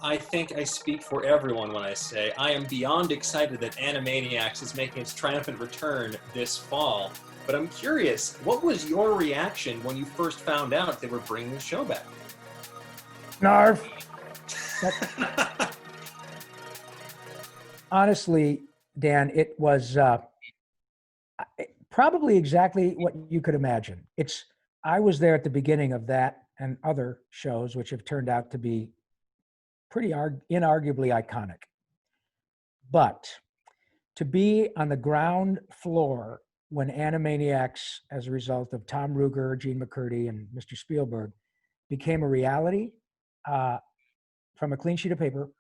I think I speak for everyone when I say I am beyond excited that Animaniacs is making its triumphant return this fall. But I'm curious, what was your reaction when you first found out they were bringing the show back? Narf. Honestly, Dan, it was probably exactly what you could imagine. I was there at the beginning of that and other shows, which have turned out to be pretty inarguably iconic. But to be on the ground floor when Animaniacs, as a result of Tom Ruegger, Gene McCurdy, and Mr. Spielberg, became a reality from a clean sheet of paper,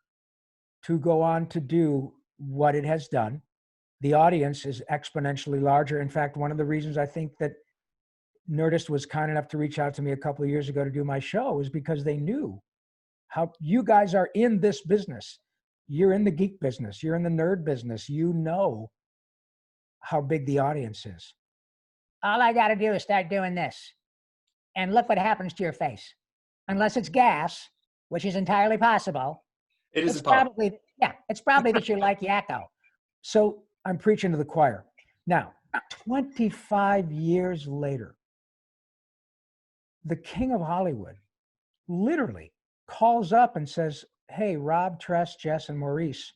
to go on to do what it has done, the audience is exponentially larger. In fact, one of the reasons I think that Nerdist was kind enough to reach out to me a couple of years ago to do my show is because they knew how you guys are in this business. You're in the geek business. You're in the nerd business. You know how big the audience is. All I got to do is start doing this. And look what happens to your face. Unless it's gas, which is entirely possible. It is probably, it's probably that you like Yakko. So I'm preaching to the choir. Now, 25 years later, the king of Hollywood literally calls up and says, hey, Rob, Tress, Jess, and Maurice,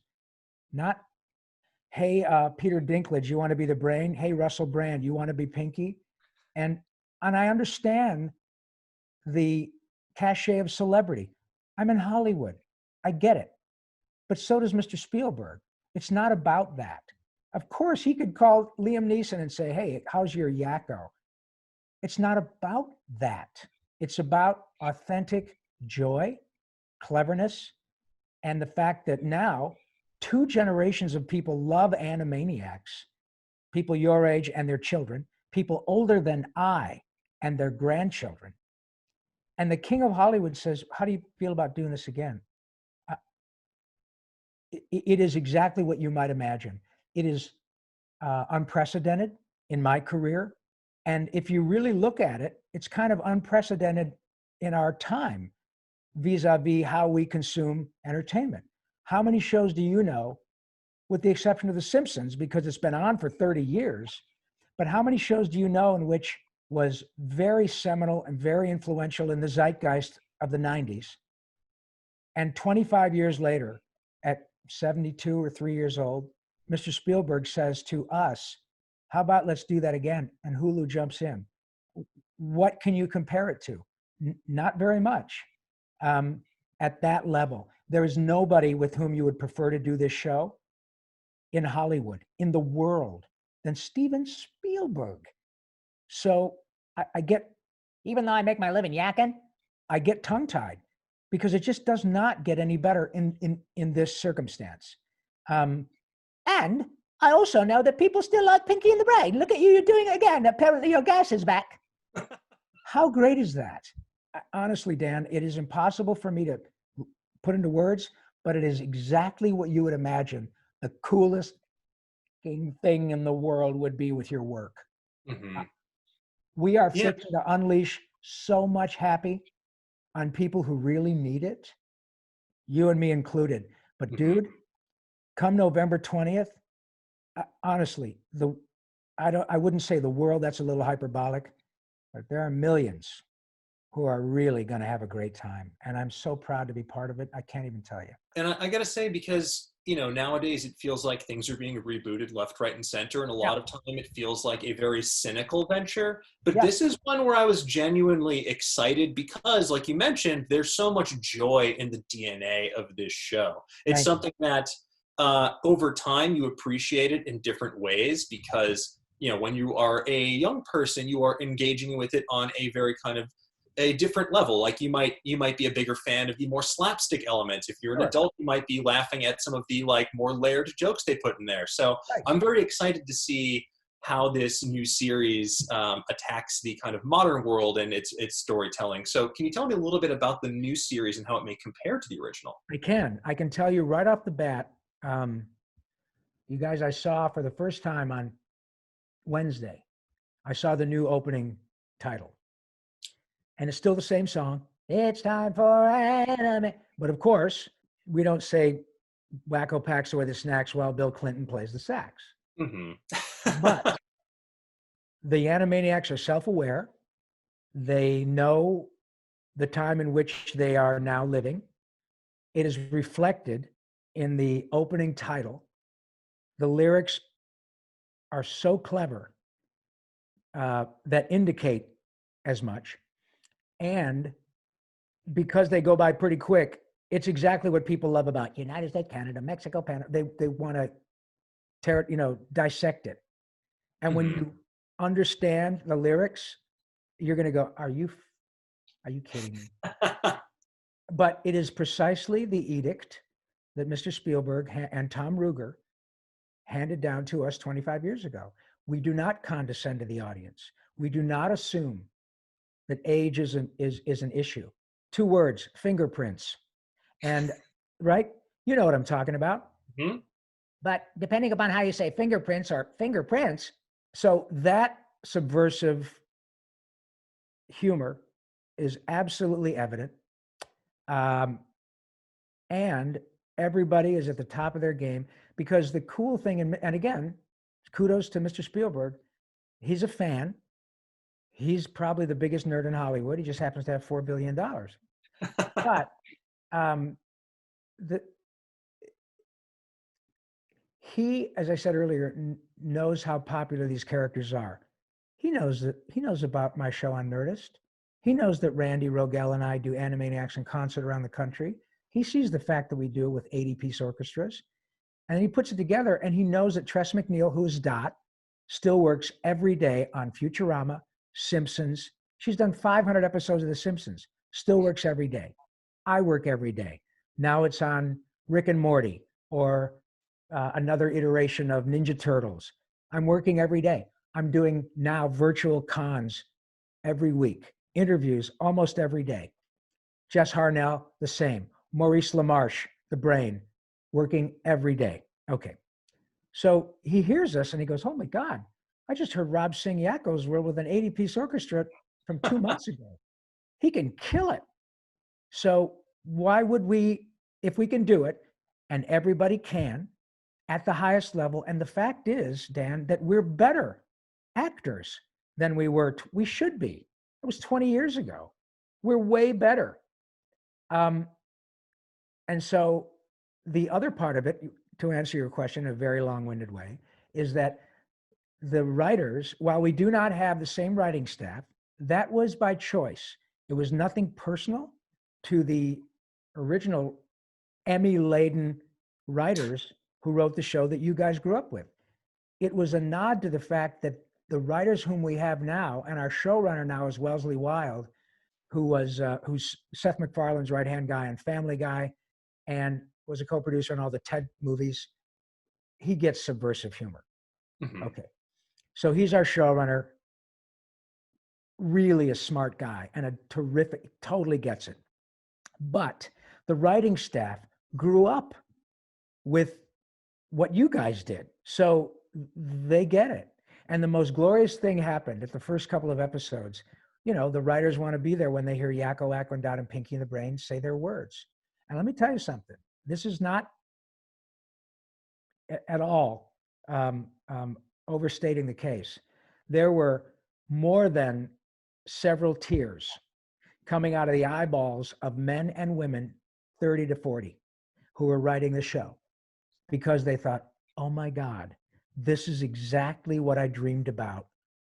not, hey, Peter Dinklage, you want to be the brain? Hey, Russell Brand, you want to be Pinky? And I understand the cachet of celebrity. I'm in Hollywood. I get it. But so does Mr. Spielberg. It's not about that. Of course, he could call Liam Neeson and say, hey, how's your Yakko? It's not about that. It's about authentic joy, cleverness, and the fact that now 2 generations of people love Animaniacs, people your age and their children, people older than I and their grandchildren. And the king of Hollywood says, how do you feel about doing this again? It is exactly what you might imagine. It is unprecedented in my career. And if you really look at it, it's kind of unprecedented in our time vis-a-vis how we consume entertainment. How many shows do you know, with the exception of The Simpsons, because it's been on for 30 years, but how many shows do you know in which was very seminal and very influential in the zeitgeist of the 90s? And 25 years later, at 72 or 3 years old, Mr. Spielberg says to us, how about let's do that again? And Hulu jumps in. What can you compare it to? Not very much. At that level, there is nobody with whom you would prefer to do this show in Hollywood, in the world, than Steven Spielberg. So I get, even though I make my living yakking, I get tongue-tied because it just does not get any better in this circumstance. And I also know that people still like Pinky and the Brain. Look at you, you're doing it again. Apparently your gas is back. How great is that? Honestly, Dan, it is impossible for me to put into words, but it is exactly what you would imagine the coolest thing in the world would be with your work. Mm-hmm. We are fixing to unleash so much happy on people who really need it, you and me included. But dude, come November 20th, honestly, I wouldn't say the world, that's a little hyperbolic, but there are millions who are really going to have a great time. And I'm so proud to be part of it. I can't even tell you. And I got to say, because, nowadays it feels like things are being rebooted left, right, and center. And a lot of time it feels like a very cynical venture. But this is one where I was genuinely excited because, like you mentioned, there's so much joy in the DNA of this show. It's something that over time you appreciate it in different ways because, when you are a young person, you are engaging with it on a very kind of a different level. Like you might be a bigger fan of the more slapstick elements. If you're an adult, you might be laughing at some of the like more layered jokes they put in there. So I'm very excited to see how this new series attacks the kind of modern world and its storytelling. So can you tell me a little bit about the new series and how it may compare to the original? I can tell you right off the bat, you guys, I saw for the first time on Wednesday, I saw the new opening title. And it's still the same song. It's time for anime. But of course, we don't say Wacko packs away the snacks while Bill Clinton plays the sax. But the Animaniacs are self-aware. They know the time in which they are now living. It is reflected in the opening title. The lyrics are so clever that indicate as much. And because they go by pretty quick, it's exactly what people love about United States, Canada, Mexico, Panama. They want to dissect it. And when you understand the lyrics, you're going to go, are you kidding me? But it is precisely the edict that Mr. Spielberg and Tom Ruegger handed down to us 25 years ago. We do not condescend to the audience. We do not assume that age is an issue. 2 words, fingerprints. And right, you know what I'm talking about. But depending upon how you say fingerprints or fingerprints, so that subversive humor is absolutely evident. And everybody is at the top of their game, because the cool thing, and again, kudos to Mr. Spielberg, he's a fan. He's probably the biggest nerd in Hollywood. He just happens to have $4 billion. But he, as I said earlier, knows how popular these characters are. He knows about my show on Nerdist. He knows that Randy Rogel and I do Animaniacs in concert around the country. He sees the fact that we do it with 80-piece orchestras. And he puts it together, and he knows that Tress MacNeille, who is Dot, still works every day on Futurama, Simpsons. She's done 500 episodes of The Simpsons, still works every day. I work every day. Now it's on Rick and Morty, or another iteration of Ninja Turtles. I'm working every day. I'm doing now virtual cons every week, interviews almost every day. Jess Harnell, the same. Maurice LaMarche, the brain, working every day. Okay. So he hears us and he goes, oh my God, I just heard Rob sing Yakko's World with an 80-piece orchestra from 2 months ago. He can kill it. So why would we, if we can do it, and everybody can, at the highest level, and the fact is, Dan, that we're better actors than we were, we should be. It was 20 years ago. We're way better. And so the other part of it, to answer your question in a very long-winded way, is that the writers, while we do not have the same writing staff, that was by choice. It was nothing personal to the original Emmy-laden writers who wrote the show that you guys grew up with. It was a nod to the fact that the writers whom we have now, and our showrunner now is Wellesley Wild, who's Seth MacFarlane's right-hand guy on Family Guy, and was a co-producer on all the TED movies. He gets subversive humor. Okay. So he's our showrunner, really a smart guy and a terrific, totally gets it. But the writing staff grew up with what you guys did. So they get it. And the most glorious thing happened at the first couple of episodes. You know, the writers want to be there when they hear Yakko, Wacko, and Dot and Pinky and the Brain say their words. And let me tell you something. This is not at all overstating the case. There were more than several tears coming out of the eyeballs of men and women 30 to 40 who were writing the show, because they thought, oh my God, this is exactly what I dreamed about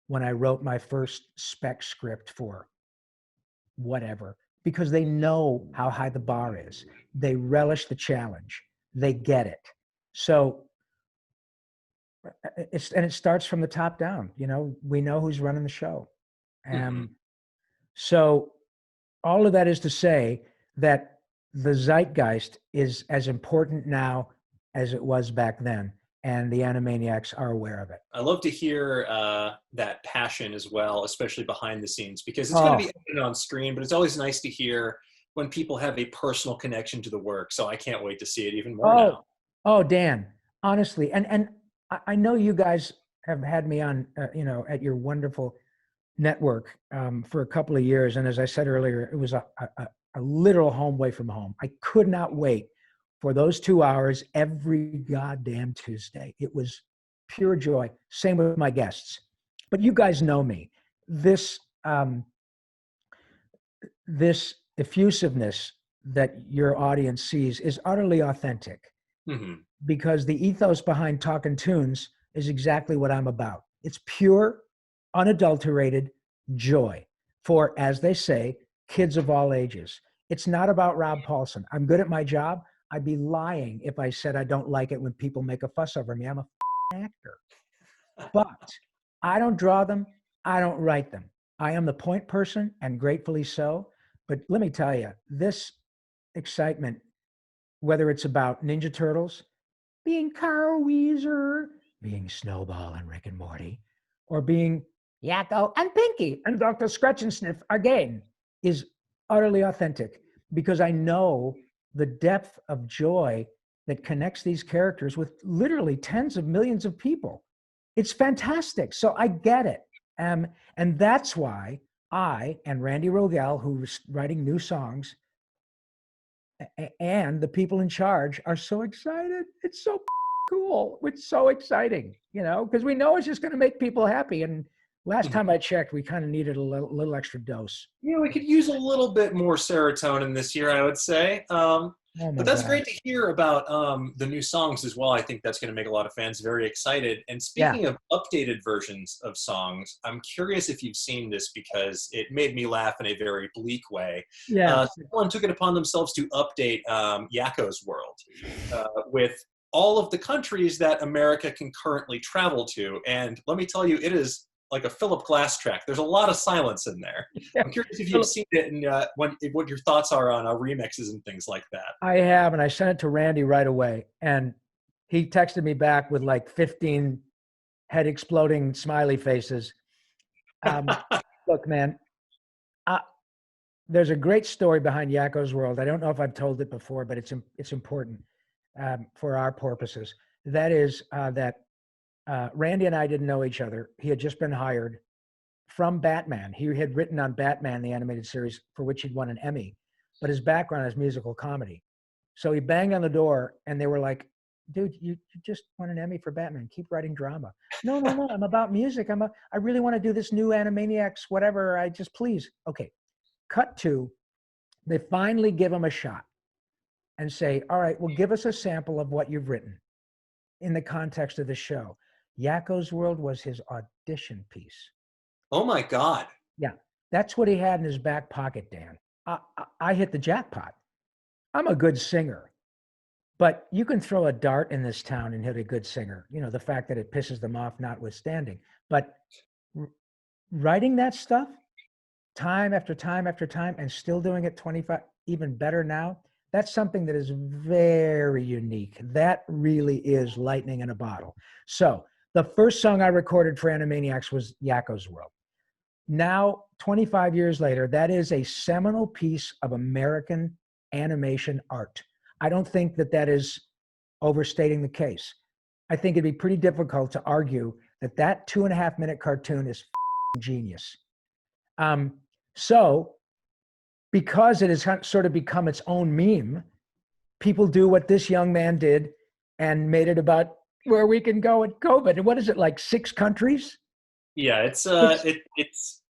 when I wrote my first spec script for whatever, because they know how high the bar is. They relish the challenge. They get it. So it starts from the top down. You know, we know who's running the show. So all of that is to say that the zeitgeist is as important now as it was back then, and the Animaniacs are aware of it. I love to hear that passion as well, especially behind the scenes, because it's going to be evident on screen, but it's always nice to hear when people have a personal connection to the work. So I can't wait to see it even more now. Oh, Dan, honestly, and I know you guys have had me on, at your wonderful network for a couple of years. And as I said earlier, it was a literal home away from home. I could not wait for those 2 hours every goddamn Tuesday. It was pure joy. Same with my guests. But you guys know me. This this effusiveness that your audience sees is utterly authentic, because the ethos behind Talkin' Tunes is exactly what I'm about. It's pure, unadulterated joy for, as they say, kids of all ages. It's not about Rob Paulsen. I'm good at my job. I'd be lying if I said I don't like it when people make a fuss over me. I'm a actor. But I don't draw them. I don't write them. I am the point person, and gratefully so. But let me tell you, this excitement, whether it's about Ninja Turtles, being Carl Weezer, being Snowball and Rick and Morty, or being Yakko and Pinky and Dr. Scratch and Sniff again, is utterly authentic, because I know the depth of joy that connects these characters with literally tens of millions of people. It's fantastic. So I get it. And that's why I and Randy Rogel, who's writing new songs, and the people in charge are so excited. It's so cool. It's so exciting, because we know it's just going to make people happy. And last time I checked, we kind of needed a little extra dose. Yeah, we could use a little bit more serotonin this year, I would say. But that's great to hear about the new songs as well. I think that's going to make a lot of fans very excited. And speaking of updated versions of songs, I'm curious if you've seen this, because it made me laugh in a very bleak way. Someone took it upon themselves to update Yakko's World with all of the countries that America can currently travel to. And let me tell you, it is like a Philip Glass track. There's a lot of silence in there. I'm curious if you've seen it and what your thoughts are on remixes and things like that. I have, and I sent it to Randy right away. And he texted me back with like 15 head exploding smiley faces. Look, man, there's a great story behind Yakko's World. I don't know if I've told it before, but it's important for our purposes. That is that Randy and I didn't know each other. He had just been hired from Batman. He had written on Batman, the animated series, for which he'd won an Emmy, but his background is musical comedy. So he banged on the door and they were like, dude, you just won an Emmy for Batman. Keep writing drama. No, I'm about music. I really want to do this new Animaniacs, whatever. Please. Okay. Cut to, they finally give him a shot and say, all right, well, give us a sample of what you've written in the context of the show. Yakko's World was his audition piece. Oh my God. Yeah. That's what he had in his back pocket, Dan. I hit the jackpot. I'm a good singer, but you can throw a dart in this town and hit a good singer. The fact that it pisses them off notwithstanding. But writing that stuff time after time after time and still doing it 25, even better now, that's something that is very unique. That really is lightning in a bottle. So the first song I recorded for Animaniacs was Yakko's World. Now, 25 years later, that is a seminal piece of American animation art. I don't think that is overstating the case. I think it'd be pretty difficult to argue that 2.5-minute cartoon is genius. So because it has sort of become its own meme, people do what this young man did and made it about where we can go with COVID. And what is it, like 6 countries? Yeah, it's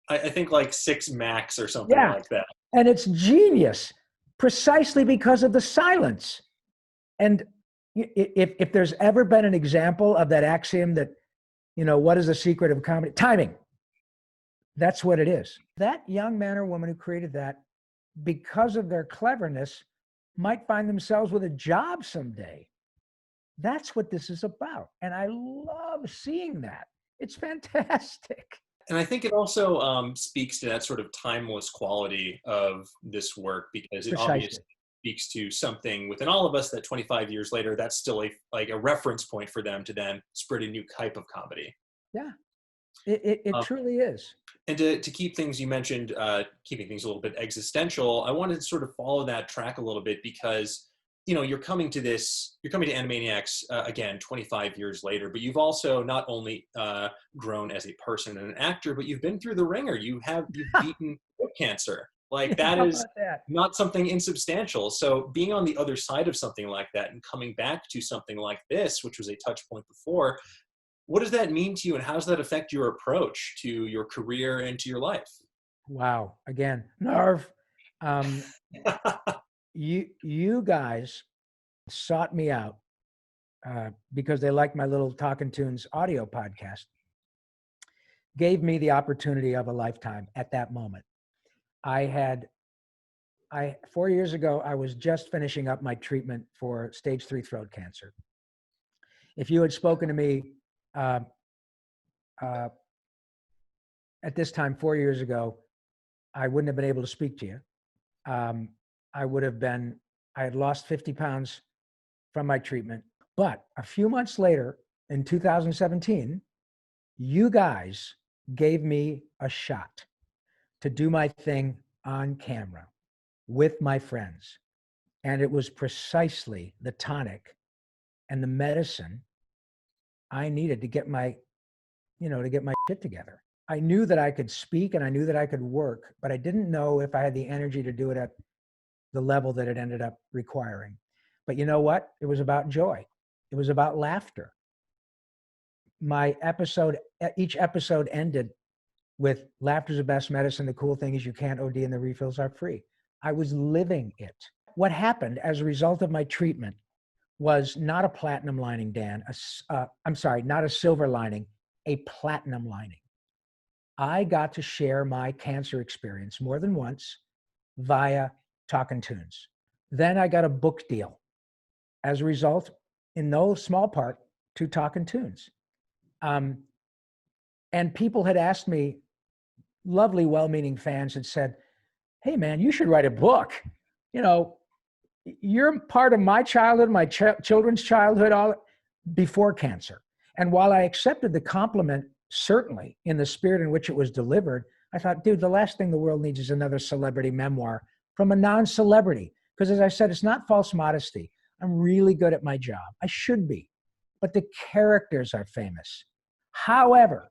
I think like 6 max or something like that. And it's genius precisely because of the silence. And if there's ever been an example of that axiom that, what is the secret of comedy? Timing. That's what it is. That young man or woman who created that, because of their cleverness, might find themselves with a job someday. That's what this is about. And I love seeing that. It's fantastic. And I think it also speaks to that sort of timeless quality of this work, because it obviously speaks to something within all of us that 25 years later, that's still a reference point for them to then spread a new type of comedy. Yeah, it truly is. And to keep things, you mentioned keeping things a little bit existential. I wanted to sort of follow that track a little bit, because you're coming to Animaniacs again 25 years later, but you've also not only grown as a person and an actor, but you've been through the ringer. You've beaten cancer. Like that How is about that? not something insubstantial. So being on the other side of something like that and coming back to something like this, which was a touch point before, what does that mean to you, and how does that affect your approach to your career and to your life? Wow. Again, Narv, um, you guys sought me out because they liked my little Talking Tunes audio podcast, gave me the opportunity of a lifetime at that moment. I 4 years ago, I was just finishing up my treatment for stage 3 throat cancer. If you had spoken to me uh, uh, at this time 4 years ago, I wouldn't have been able to speak to you. Um, I had lost 50 pounds from my treatment. But a few months later, in 2017, you guys gave me a shot to do my thing on camera with my friends. And it was precisely the tonic and the medicine I needed to get my shit together. I knew that I could speak and I knew that I could work, but I didn't know if I had the energy to do it at the level that it ended up requiring. But you know what? It was about joy. It was about laughter. Each episode ended with laughter's the best medicine. The cool thing is you can't OD and the refills are free. I was living it. What happened as a result of my treatment was not a platinum lining, Dan. Not a silver lining, a platinum lining. I got to share my cancer experience more than once via Talking Tunes. Then I got a book deal as a result, in no small part, to Talking Tunes. And people had asked me, lovely, well-meaning fans had said, hey, man, you should write a book. You know, you're part of my childhood, my children's childhood, all before cancer. And while I accepted the compliment, certainly in the spirit in which it was delivered, I thought, dude, the last thing the world needs is another celebrity memoir from a non-celebrity. Because as I said, it's not false modesty. I'm really good at my job. I should be. But the characters are famous. However,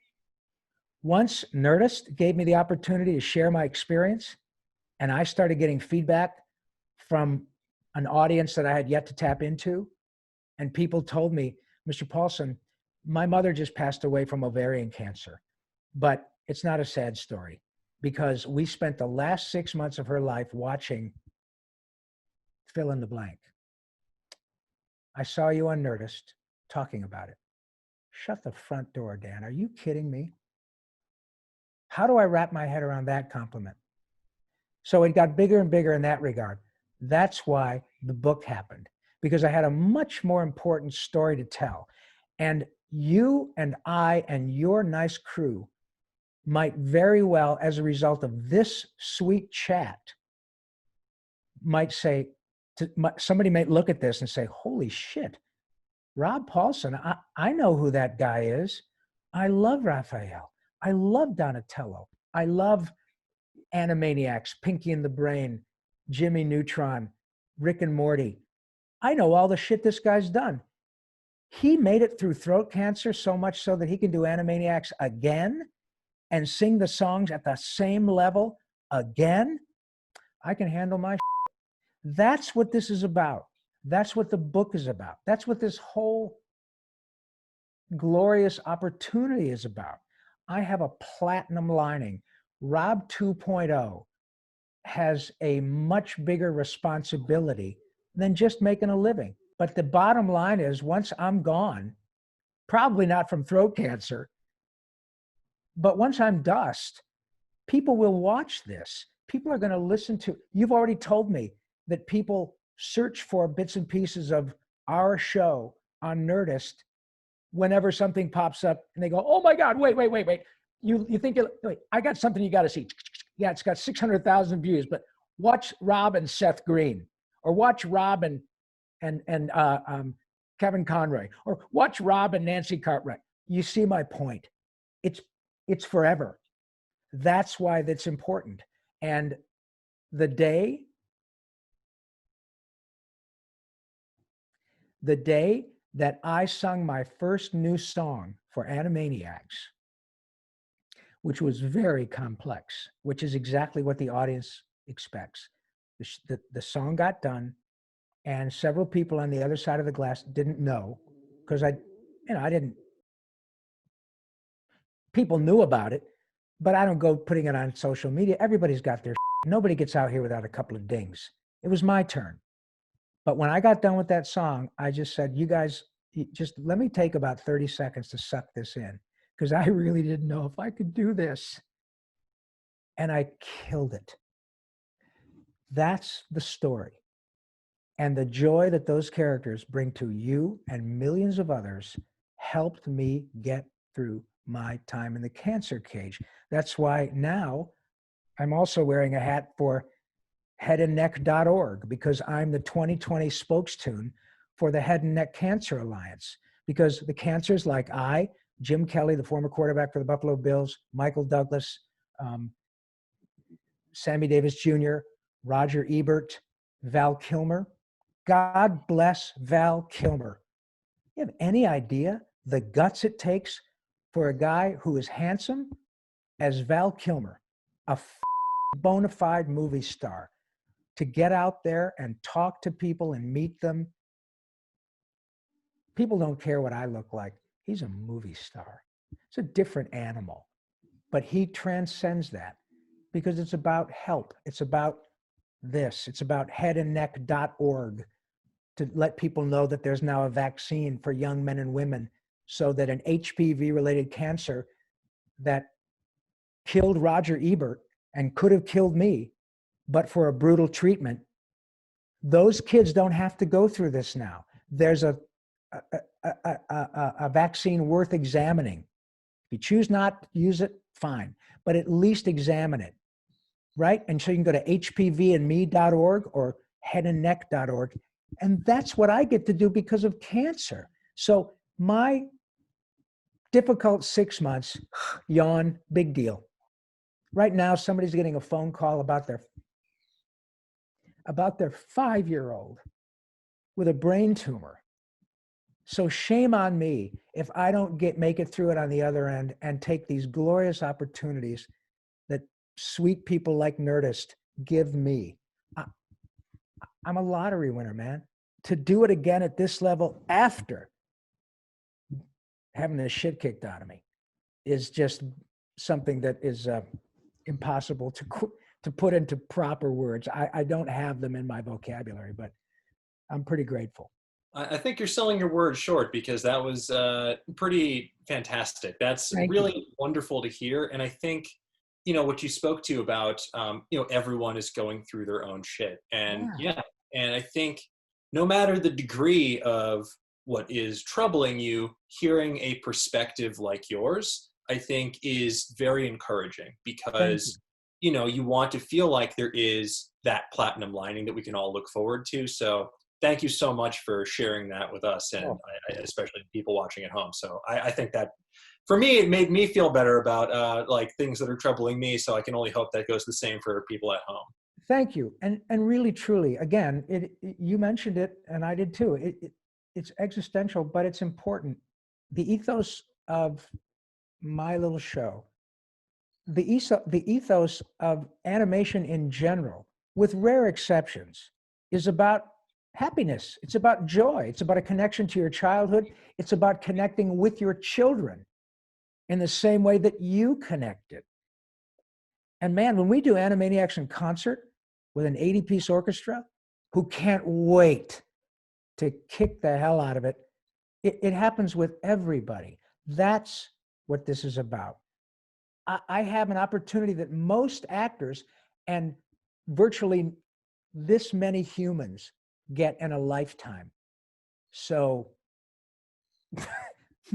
once Nerdist gave me the opportunity to share my experience, and I started getting feedback from an audience that I had yet to tap into, and people told me, Mr. Paulsen, my mother just passed away from ovarian cancer, but it's not a sad story because we spent the last 6 months of her life watching fill in the blank. I saw you on Nerdist talking about it. Shut the front door, Dan. Are you kidding me? How do I wrap my head around that compliment? So it got bigger and bigger in that regard. That's why the book happened, because I had a much more important story to tell. And you and I and your nice crew might very well, as a result of this sweet chat, might say, somebody might look at this and say, holy shit, Rob Paulsen, I know who that guy is. I love Raphael. I love Donatello. I love Animaniacs, Pinky and the Brain, Jimmy Neutron, Rick and Morty. I know all the shit this guy's done. He made it through throat cancer so much so that he can do Animaniacs again and sing the songs at the same level again. I can handle my shit. That's what this is about. That's what the book is about. That's what this whole glorious opportunity is about. I have a platinum lining. Rob 2.0 has a much bigger responsibility than just making a living. But the bottom line is, once I'm gone, probably not from throat cancer, but once I'm dust, people will watch this. People are going to listen to, you've already told me that people search for bits and pieces of our show on Nerdist whenever something pops up and they go, oh my God, wait. You think, wait, I got something you got to see. Yeah, it's got 600,000 views, but watch Rob and Seth Green, or watch Rob and Kevin Conroy, or watch Rob and Nancy Cartwright. You see my point. It's forever. That's why that's important. And the day that I sung my first new song for Animaniacs, which was very complex, which is exactly what the audience expects. The song got done, and several people on the other side of the glass didn't know, because I didn't. People knew about it, but I don't go putting it on social media. Everybody's got their shit. Nobody gets out here without a couple of dings. It was my turn. But when I got done with that song, I just said, you guys, just let me take about 30 seconds to suck this in, because I really didn't know if I could do this. And I killed it. That's the story. And the joy that those characters bring to you and millions of others helped me get through my time in the cancer cage. That's why now I'm also wearing a hat for headandneck.org, because I'm the 2020 spokestune for the Head and Neck Cancer Alliance. Because the cancers like Jim Kelly, the former quarterback for the Buffalo Bills, Michael Douglas, Sammy Davis Jr., Roger Ebert, Val Kilmer. God bless Val Kilmer. You have any idea the guts it takes for a guy who is handsome as Val Kilmer, a bona fide movie star, to get out there and talk to people and meet them? People don't care what I look like. He's a movie star. It's a different animal, but he transcends that, because it's about help. It's about this. It's about headandneck.org, to let people know that there's now a vaccine for young men and women, so that an HPV-related cancer that killed Roger Ebert and could have killed me, but for a brutal treatment, those kids don't have to go through this now. There's a vaccine worth examining. If you choose not to use it, fine, but at least examine it, right? And so you can go to hpvandme.org or headandneck.org. And that's what I get to do because of cancer. So my difficult 6 months, yawn, big deal. Right now, somebody's getting a phone call about their 5-year-old with a brain tumor. So shame on me if I don't make it through it on the other end and take these glorious opportunities that sweet people like Nerdist give me. I'm a lottery winner, man. To do it again at this level after having the shit kicked out of me is just something that is impossible to put into proper words. I don't have them in my vocabulary, but I'm pretty grateful. I think you're selling your words short, because that was pretty fantastic. That's really wonderful to hear. And I think, what you spoke to about, everyone is going through their own shit. And and I think no matter the degree of what is troubling you, hearing a perspective like yours, I think is very encouraging, because, you want to feel like there is that platinum lining that we can all look forward to. So thank you so much for sharing that with us, and especially people watching at home. So I think that, for me, it made me feel better about things that are troubling me. So I can only hope that goes the same for people at home. Thank you. And really, truly, again, you mentioned it, and I did too. It's existential, but it's important. The ethos of my little show, the ethos of animation in general, with rare exceptions, is about happiness. It's about joy. It's about a connection to your childhood. It's about connecting with your children in the same way that you connected. And man, when we do Animaniacs in concert with an 80-piece orchestra who can't wait to kick the hell out of it, it happens with everybody. That's what this is about. I have an opportunity that most actors and virtually this many humans get in a lifetime. So,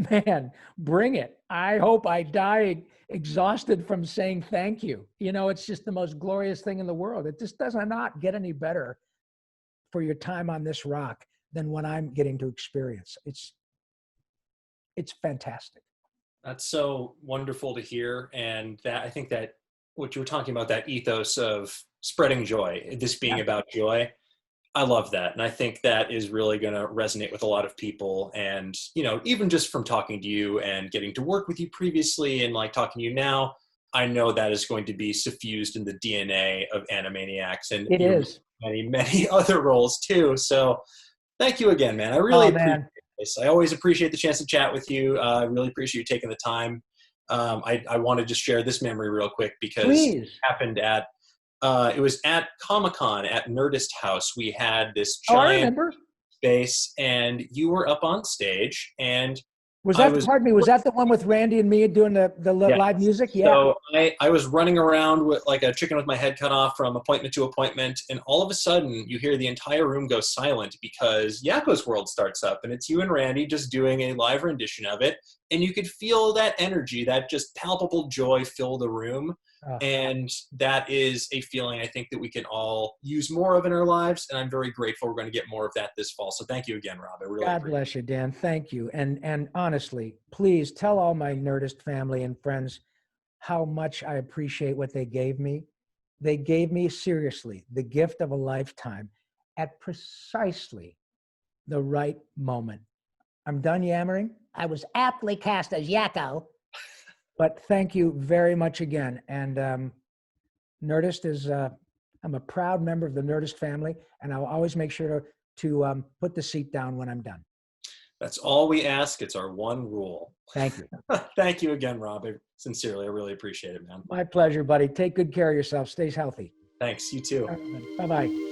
man, bring it. I hope I die exhausted from saying thank you. It's just the most glorious thing in the world. It just does not get any better for your time on this rock than what I'm getting to experience. It's fantastic. That's so wonderful to hear. And that, I think that what you were talking about, that ethos of spreading joy, this being about joy, I love that. And I think that is really going to resonate with a lot of people. And, even just from talking to you and getting to work with you previously and talking to you now, I know that is going to be suffused in the DNA of Animaniacs and It is. many, many other roles too. So thank you again, man. I really Oh appreciate man, this. I always appreciate the chance to chat with you. I really appreciate you taking the time. I want to just share this memory real quick because it please. happened at, it was at Comic-Con at Nerdist House. We had this Oh, I giant remember. space and you were up on stage and Was I that, was, pardon me, was that the one with Randy and me doing the yeah. live music? Yeah. So I was running around with like a chicken with my head cut off from appointment to appointment, and all of a sudden you hear the entire room go silent because Yakko's World starts up, and it's you and Randy just doing a live rendition of it, and you could feel that energy, that just palpable joy fill the room. Oh, And that is a feeling I think that we can all use more of in our lives, and I'm very grateful we're going to get more of that this fall. So thank you again, Rob. I really God appreciate it. bless you, Dan. Thank you. And honestly, please tell all my Nerdist family and friends how much I appreciate what they gave me. They gave me, seriously, the gift of a lifetime at precisely the right moment. I'm done yammering. I was aptly cast as Yakko. But thank you very much again. And Nerdist is, I'm a proud member of the Nerdist family, and I'll always make sure to put the seat down when I'm done. That's all we ask. It's our one rule. Thank you. Thank you again, Rob. Sincerely, I really appreciate it, man. My pleasure, buddy. Take good care of yourself. Stay healthy. Thanks. You too. Bye-bye.